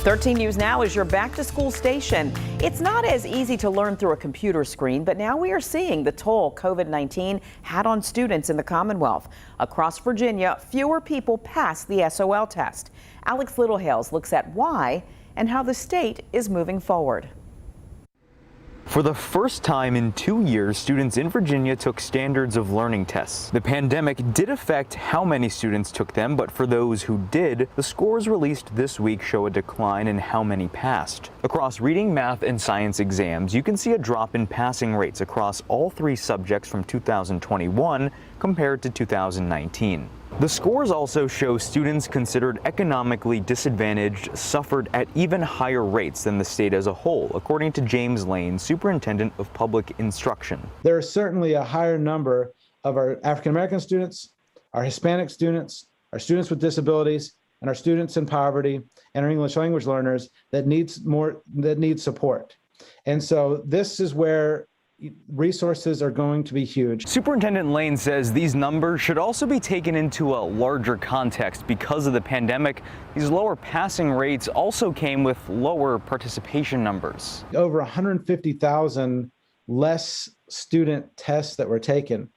13 News Now is your back-to-school station. It's not as easy to learn through a computer screen, but now we are seeing the toll COVID-19 had on students in the Commonwealth. Across Virginia, fewer people pass the SOL test. Alex Littlehales looks at why and how the state is moving forward. For the first time in 2 years, students in Virginia took standards of learning tests. The pandemic did affect how many students took them, but for those who did, the scores released this week show a decline in how many passed. Across reading, math, and science exams, you can see a drop in passing rates across all three subjects from 2021 compared to 2019. The scores also show students considered economically disadvantaged suffered at even higher rates than the state as a whole, according to James Lane, Superintendent of Public Instruction. There is certainly a higher number of our African American students, our Hispanic students, our students with disabilities, and our students in poverty and our English language learners that need support. And so this is where resources are going to be huge. Superintendent Lane says these numbers should also be taken into a larger context. Because of the pandemic, these lower passing rates also came with lower participation numbers. Over 150,000 less student tests that were taken.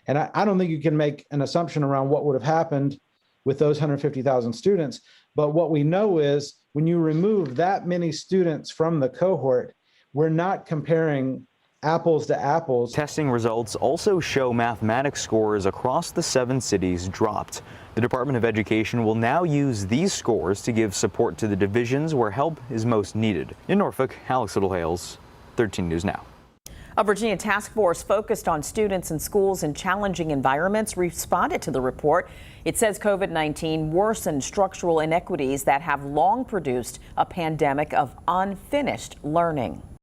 And I don't think you can make an assumption around what would have happened with those 150,000 students. But what we know is when you remove that many students from the cohort, we're not comparing apples to apples. Testing results also show mathematics scores across the 7 cities dropped. The Department of Education will now use these scores to give support to the divisions where help is most needed. In Norfolk, Alex Littlehales, 13 News Now. A Virginia task force focused on students in schools in challenging environments responded to the report. It says COVID-19 worsened structural inequities that have long produced a pandemic of unfinished learning.